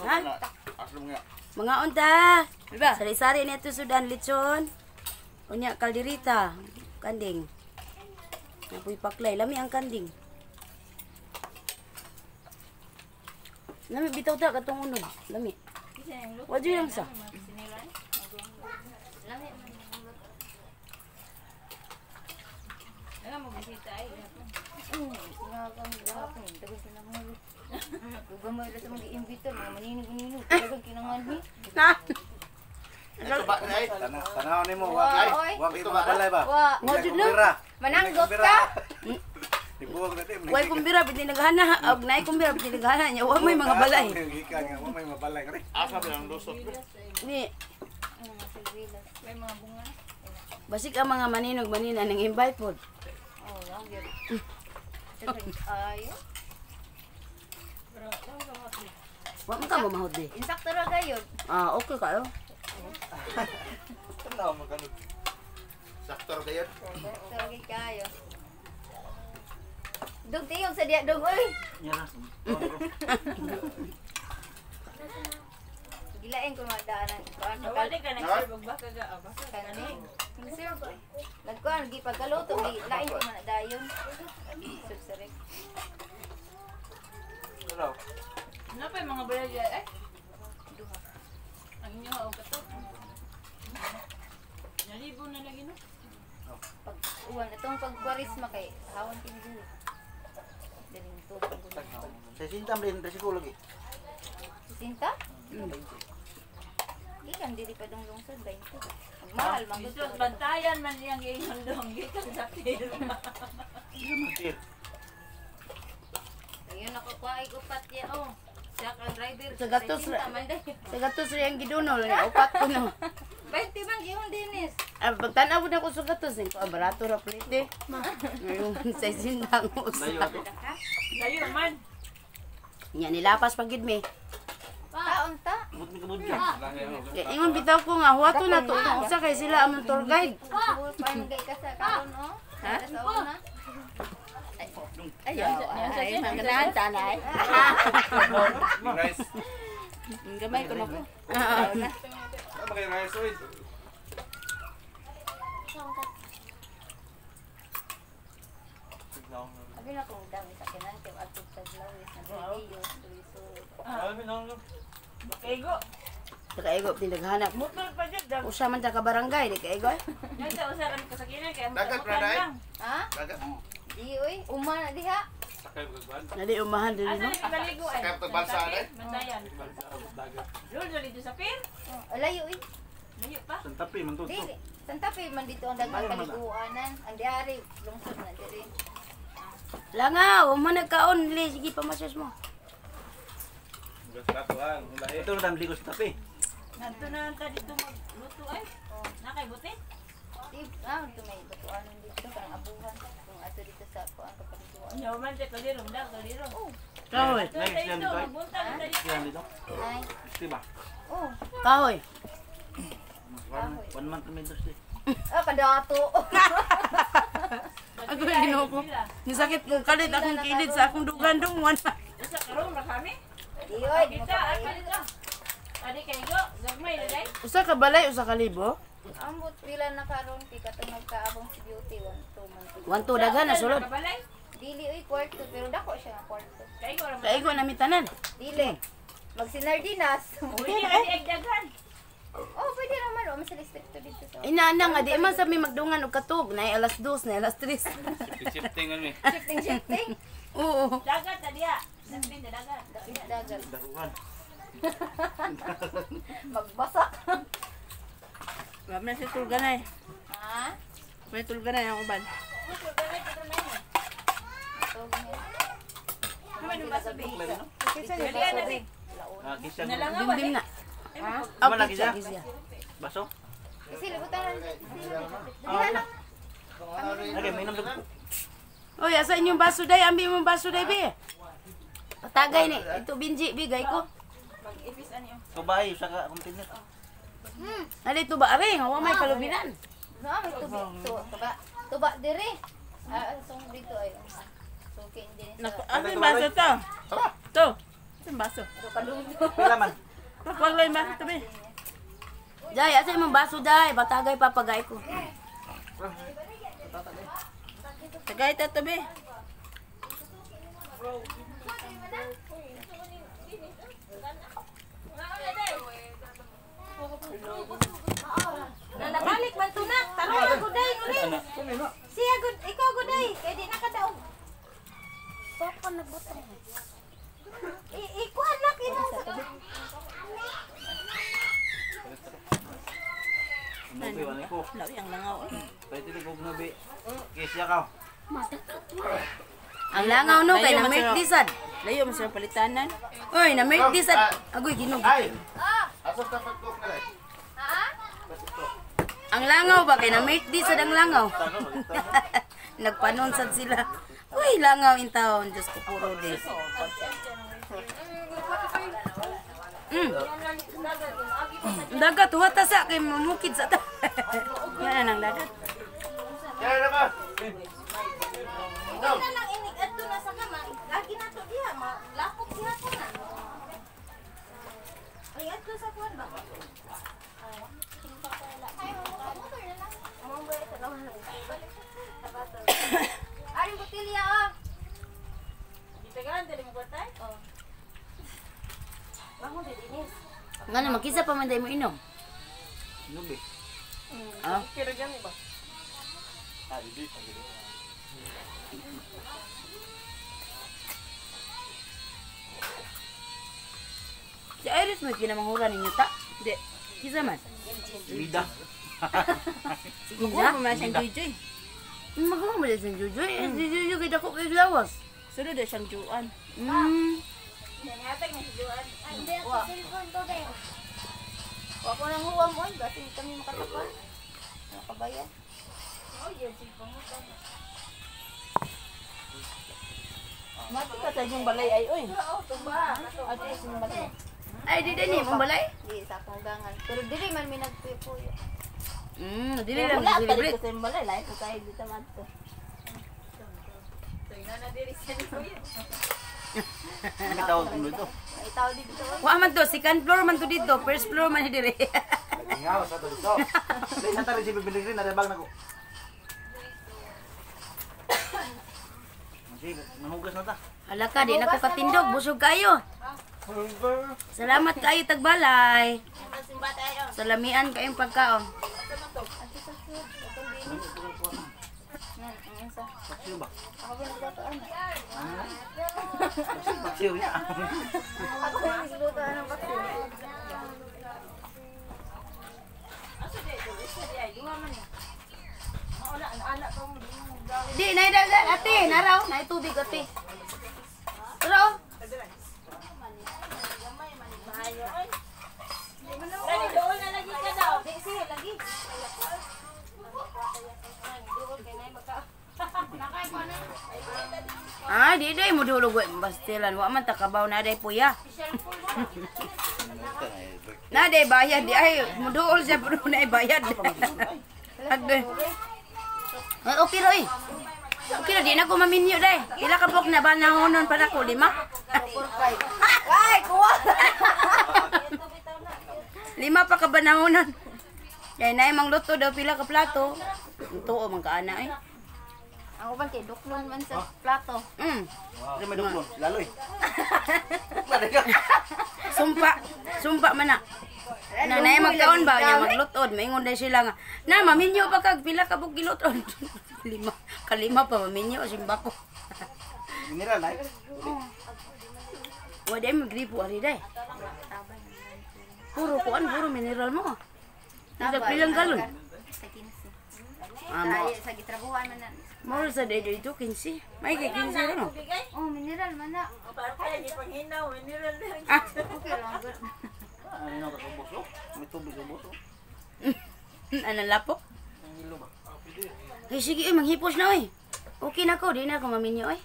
Ha? Mga unta. Diba? Sari-sari niya ito sudan lechon. Unya kalderita. Kanding. Napoy paklay. Lami ang kanding. Lami bitaw ta katong unod. Lami. Wadyo lang sa. Gamay ra sa mga imbito, mga maninig-maninig, dagang kinangan ni. Tanaw ni mo, wag ito mabalay ba? Mo jud lang. Mananggot ka. Dibuwag na din. Way kumbira piti naghana. Og nay kumbira piti naghana nya. Wa may mga balay. Gikan nga, wa may mabalay kani. Asa ba ang lusot? Ni May mga bunga. basik ang mga maninog manina ning invite pod. Oh, lang gyud. Ayo. Wa man ka mo mahod di. Insakto ra gayud. Ah, okay kayo. Tanaw mo kanud. Saktor kayo. Sorry kayo. Dug tiyog sa diya dug oy. Gilain ko madaanan. Kuan Wala ka nag-serve baka ga baka kani. Sir, nagkuan gi pagkaluto gi lain ko man dayon. Subsarek. Tanaw. Ano pa yung mga balaya eh? Ang inyo ako kato. Nalibo na lagi no? Pag uwan itong pagkwarisma kay hawan kini dili. Daling tubig ko. Sa sintam rin sa psikologi. Sinta? Ikan dili pa dong lungsod 20. Magmahal man Gusto gusto. bantayan man iyang iyong dong gikan sa firma. Ayun ako kuai upat ya oh. Siya ang driver. Sa gatos ra. Sinta man day. Sa gatos ra ang gidunol ni upat ko no. 20 man gyud dinis. Ah, pagtanaw na ko sa gatos ni ko barato ra plite. Ngayon sa sindang usa. Layo man. Nya nilapas pag gid mi. Kaon ta. Kaya ingon bitaw ko nga huwato na to kung usa kay sila ang tour guide. Bull pa magay ka sa karon oh. Ha? Sa una. Ayaw, ay maganahan tanay. Rice. Gamay ko na ko. Ano kay rice oil? Abi na kung dami sa kinan kay ato sa glawis na video tuiso. Ego. Kaigo tinaghanap. Motor pa jud dag. Usa man ta ka barangay di kaigo. Yan sa usa kan kasakinan kay Dagat pra dai. Ha? Dagat. Di oy, uma na diha. Sakay mo kagwan. Nadi umahan din Asa no. ni baligo ay. Sakay to balsa dai. Mandayan. Lol dali sa pin. Layo oy. Layo pa. Santapi man to. Dili. Santa Fe man dito ang dagang kaliguanan. Ang diari lungsod na diri. Langaw, mo nagkaon li sige pamasyos mo. Ito na ligo sa tapi. Nanto na ta dito magluto ay. Nakay buti. Di ito may batuanan dito kang abuhan kung ato dito sa kuan kapaliguan. Nya man te kaliro ndak kaliro. Kahoy, Next time dito magbunta na dito. Yan dito. Ay. Diba? Oh, kahoy. One month kami dos kadato. Ako ginoko. Ni sakit ko kalit akong kilid sa akong dugan-dungan. Usa karon ra kami. Di oy, di Kita mo ako dito. Adi kay go, gagmay na dai. Usa ka balay, usa ka libo. ambot pila na karon kay katong nagkaabong si beauty 1 2 man. Wanto daghan na sulod. Kabalay. Dili oy kwarto pero dako siya nga kwarto. Kay go ra. Kaigo na mitanan. Dili. Magsinardinas. Pwede adi agdagan. Oh, pwede naman. O, mas restricto dito sa... Ina nga di man sa may magdungan og katog na alas 2 na alas 3. Shifting ano eh. Shifting. Oo. Dagat ta diha. Dagat ta dagat. Dagat. Dahuan. Magbasak. May si tulganay. Ha? May tulganay ang uban. Ano yung baso bi? Kisa Dali na di. Kisya. Nalangaw Dimdim na. Ha? Aw, lagi kisya, siya? kisya. Baso? Kasi libutan na. Diha na. Okay, may namdag. Oy, asa inyong baso day? Ambi mo baso day, bi. Patagay ni. Ito binji, bigay ko. Mag-ipis ani oh. Subay, sa ka container. Ali ito ba aring? Hawa may kalubinan. No, may tuba. Tuba diri. Song dito ay. Sukin din Naku, sa... ano yung baso to? To. Sa baso. Pila man. Paglay ba? Tabi. Jay, asa imong baso, Jay? Batagay papagay ko. Tagay ta tabi. Nalabalik man to na. Tarong na guday ngunit. Siya gud ikaw guday kay di nakadaog. Papa nagbutang. Ikuan na kina. Nubi wala ko. Lawi ang langaw. Pwede ko nubi. Kisya ka. Ang langaw no kay na make disad. Layo man sa palitanan. Oy, na make disad. Agoy ginog. Ay. Asa ta pagkok na rin? Ha? Ang langaw ba kay na make disad ang langaw. Nagpanon sad sila. Uy, langaw in town. Diyos ko puro des. Dagat, huwata sa kay mamukid sa ta. Yan ang dagat. Kaya na ba? Ikaw na lang inig adto na sa kama. Lagi na to diha, lapok siya ko na. Ay adto sa kuan ba? Ari botilya oh. Ditagan dali mo patay. Bangon din Ines. Nga na, magkisa pa man dahil mo inom. Nubi. Ah? Kira gani ba? Si Iris mo kinamangura ninyo ta? Di. Kisa man? Bida. Si Kuha Kinsa? mo man siyang jujoy. Magawa mo dahil si Jojoy. Si Jojoy kay dako kay lawas. Sunod na siyang juan. Nangatag na si Joan. Hindi ako cellphone ko dayo. Wa ko nang huwam mo, basi kami makatapan. Nakabayan. Oh, yun cellphone mo tama. Mati ka sa yung balay ay oy. Oo, tuba. Ate yung balay. Ay, di din mong balay. Di sa akong gangan. Pero dili man mi nagpuyo. Dili lang Wala pa celebrate. dito sa yung balay. Lahat ko tayo dito mato. May tawag ko dito. May tao dito. Wa man to, second floor man to dito, first floor man dire. Ngaw sa to dito. Dahil sa tarin si bibili rin, nadabang na ko. Sige, nahugas na ta. Hala ka, di na ko katindog, busog kayo. Salamat kayo tagbalay. Salamian kayong pagkaon. Paksiw ba? Ako ba naglutoan? Paksiw niya. Ako ba naglutoan ng bakit? Di, naidagdag, ate, naraw, naitubig ate. Naraw. Dali doon na lagi ka daw. Di sige lagi. Di mo dulog bastilan, wa man takabaw na day puya. Na day bayad di ay muduol siya pero na bayad. Agde. Okay roy. Okay ra di na ko maminyo day. Ila ka pok na banahonon para ko 5. Ay, kuha. 5 pa ka banahonon. Kaya na imong luto daw pila ka plato. Tuo man ka ana eh. Ako ba kay duklon man sa plato. Ano may duklon? Laloy. Sumpa man na. Na nay magkaon ba nya maglutod, maingon day sila nga. Na maminyo pa kag pila ka bug gilutod. 5 pa maminyo simba ko. Mineral na. Wa day magripo ari day. Puro mineral mo. Nasa pilang galon. Sa 15. Amo. Sa gitrabuhan man na. More sa day dito 15. May kay 15 rin oh. Oh, mineral man na. Patay, di panghinaw. Mineral lang. Okay lang. Good. Ano ka sa buso? May tubig sa buso. Ano lapok? Ang ilo ba? Ay sige manghipos na oy. Okay na ko, di na ako maminyo oy.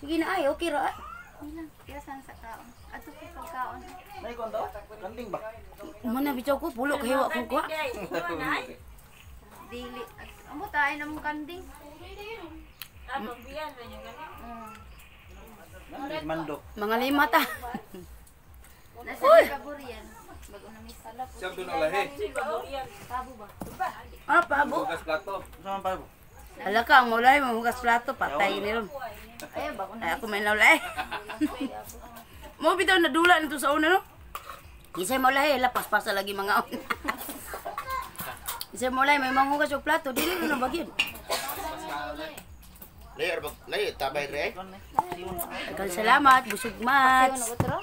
Sige na ay, okay ra ay. Ilang kiyasan sa kaon. Ato ko pagkaon. May kon daw? Kanding ba? Umana bitaw ko pulo kay wa ko kuha. Dili. Amo tayo na mong kanding. Pagbiyan ba yung ganun? Mandok. Mga lima ta. Nasa kaburian. Bago na may salap. Siyam doon alahe. Tabo ba? Ah, pabo. Bukas plato. Saan pa po? Hala ka, ang mulay, mahugas plato, patay ni ron. Ayun, bago na. Ay, ako may naulay. Mo bitaw na dula nito sa una, no? Isay mo lahi, lapas-pas lagi mga on. Isay mo lahi, may manghugas yung plato, dili ko na bagyan. Layer, tabay re. Salamat, busog mat. Ayun, ako tro.